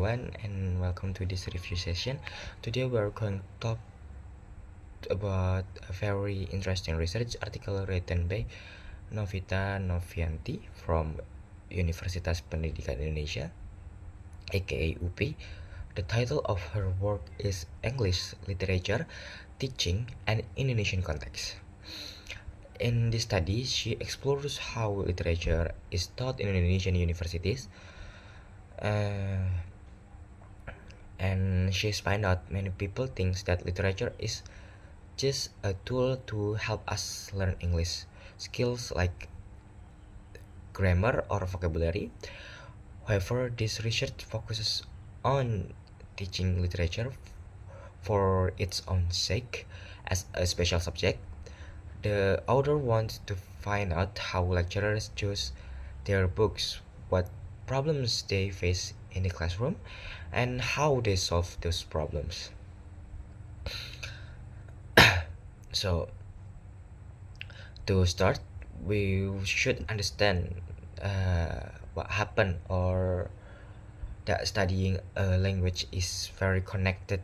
everyone, and welcome to this review session. Today we are going to talk about a very interesting research article written by Novita Novianti from Universitas Pendidikan Indonesia, aka UP. The title of her work is English Literature, Teaching, and Indonesian Context. In this study, she explores how literature is taught in Indonesian universities. Uh, and she's find out many people thinks that literature is just a tool to help us learn English skills like grammar or vocabulary. However, this research focuses on teaching literature for its own sake as a special subject. The author wants to find out how lecturers choose their books, what problems they face in the classroom, and how they solve those problems. So, to start, we should understand what happened, or that studying a language is very connected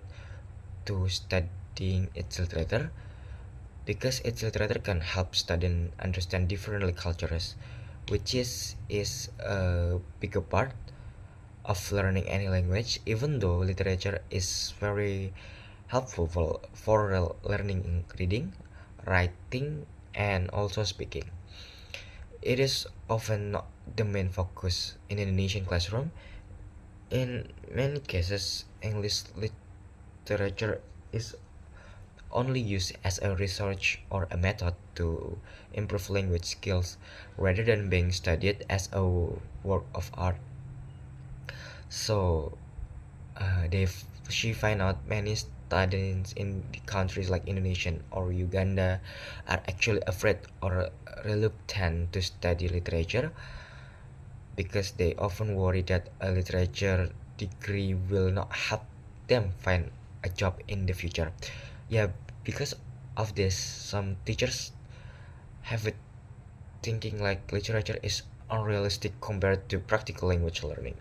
to studying its literature, because its literature can help students understand different cultures, which is a bigger part of learning any language. Even though literature is very helpful for learning reading, writing, and also speaking. It is often not the main focus in Indonesian classroom. In many cases, English literature is only used as a research or a method to improve language skills rather than being studied as a work of art. So, she find out many students in the countries like Indonesia or Uganda are actually afraid or reluctant to study literature because they often worry that a literature degree will not help them find a job in the future. Yeah, because of this, some teachers have it thinking like literature is unrealistic compared to practical language learning.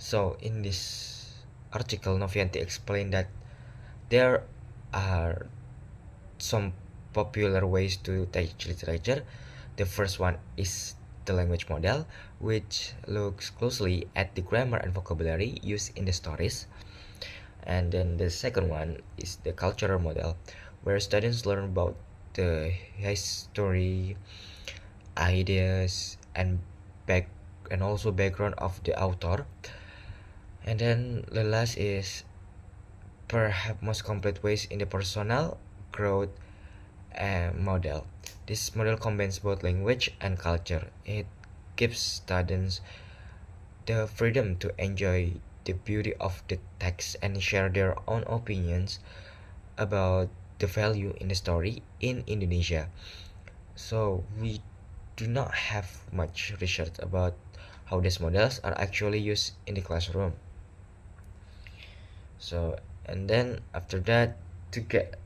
So in this article, Novianti explained that there are some popular ways to teach literature. The first one is the language model, which looks closely at the grammar and vocabulary used in the stories. And then the second one is the cultural model, where students learn about the history, ideas, and also background of the author. And then the last is perhaps most complete ways in the personal growth model. This model combines both language and culture. It gives students the freedom to enjoy the beauty of the text and share their own opinions about the value in the story in Indonesia. So we do not have much research about how these models are actually used in the classroom. So, and then after that, to get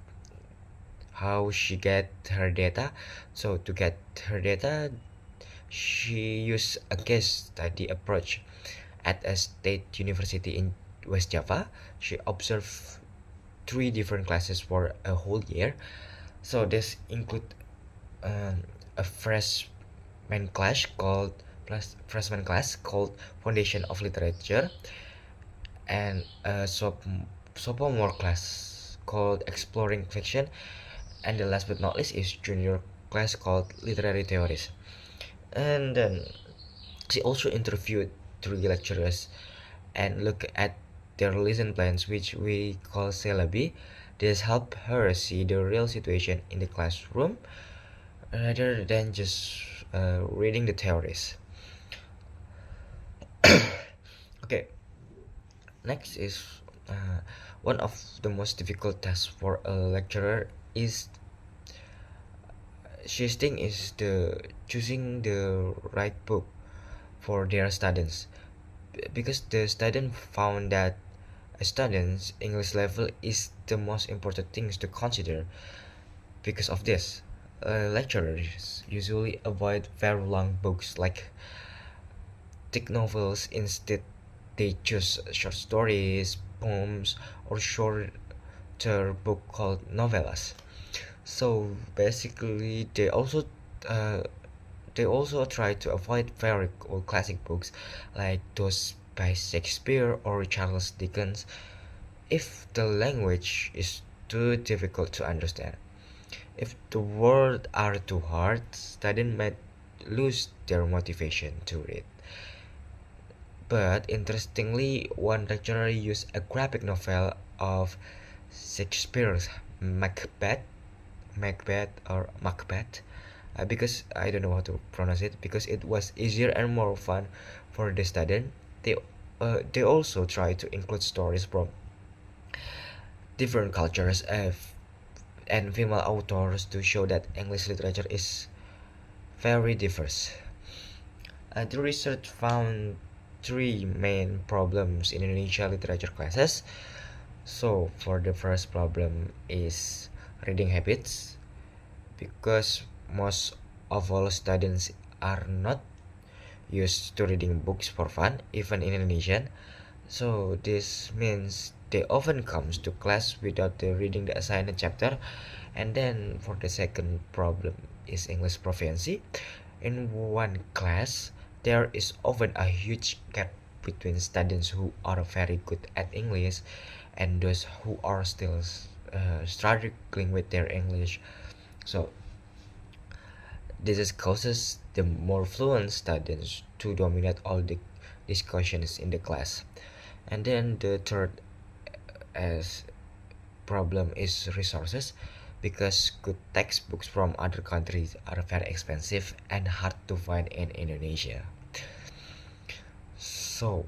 how she get her data. So to get her data, she used a case study approach at a state university in West Java. She observed three different classes for a whole year. So this include a freshman class called Foundation of Literature, and a sophomore class called Exploring Fiction, and the last but not least is junior class called Literary Theories. And then she also interviewed three lecturers and look at their lesson plans, which we call syllabi. This helped her see the real situation in the classroom rather than just reading the theories. Okay, next is one of the most difficult tasks for a lecturer is she think is the choosing the right book for their students, because the student found that a student's English level is the most important things to consider. Because of this, lecturers usually avoid very long books like thick novels. Instead, they choose short stories, poems, or shorter book called novellas. So basically, uh, they also try to avoid very old classic books like those by Shakespeare or Charles Dickens if the language is too difficult to understand. If the words are too hard, students might lose their motivation to read. But interestingly, one lecturer used a graphic novel of Shakespeare's Macbeth or Macbeth, because I don't know how to pronounce it, because it was easier and more fun for the student. They also try to include stories from different cultures and female authors to show that English literature is very diverse. The research found three main problems in Indonesia literature classes. So, for the first problem is reading habits, because most of all students are not used to reading books for fun, even in Indonesian. So this means they often comes to class without the reading the assigned chapter. And then for the second problem is English proficiency. In one class, there is often a huge gap between students who are very good at English and those who are still struggling with their English. So this is causes the more fluent students to dominate all the discussions in the class. And then the third as problem is resources, because good textbooks from other countries are very expensive and hard to find in Indonesia. So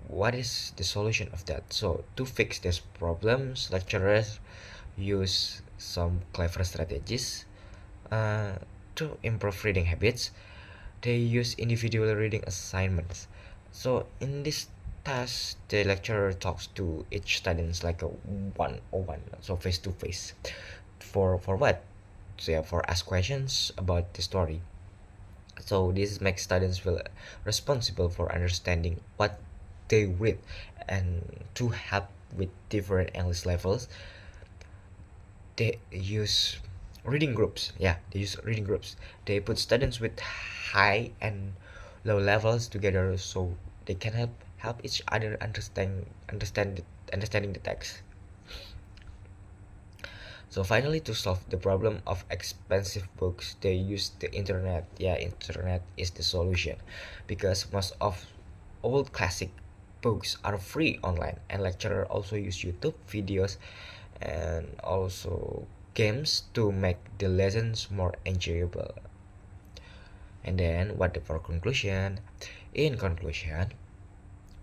what is the solution of that? So to fix these problems, lecturers use some clever strategies uh, to improve reading habits. They use individual reading assignments. So in this task, the lecturer talks to each student like a one-on-one, so face to face. For what? So yeah, for ask questions about the story. So this makes students feel responsible for understanding what they read, and to help with different English levels, they use reading groups. Yeah, they use reading groups. They put students with high and low levels together so they can help each other understanding the text. So finally, to solve the problem of expensive books, they use the internet. Yeah, internet is the solution, because most of old classic books are free online, and lecturer also use YouTube videos and also games to make the lessons more enjoyable. And then what for conclusion? In conclusion,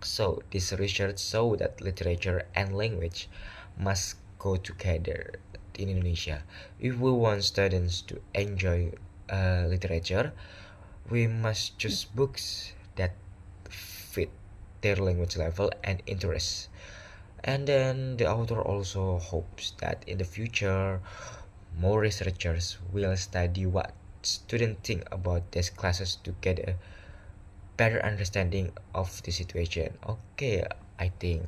so this research show that literature and language must go together in Indonesia. If we want students to enjoy literature, we must choose books that fit their language level and interests. And then the author also hopes that in the future, more researchers will study what students think about these classes to get a better understanding of the situation. Okay, I think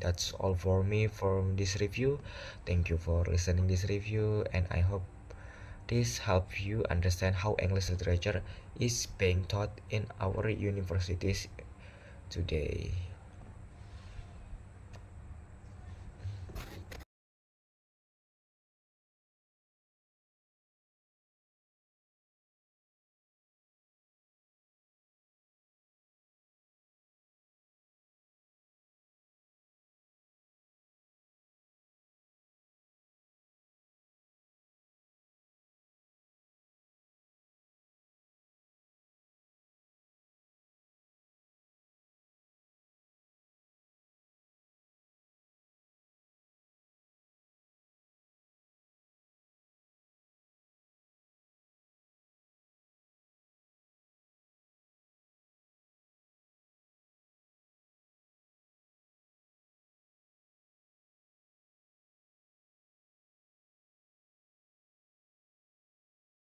that's all for me from this review. Thank you for listening this review, and I hope this helps you understand how English literature is being taught in our universities today.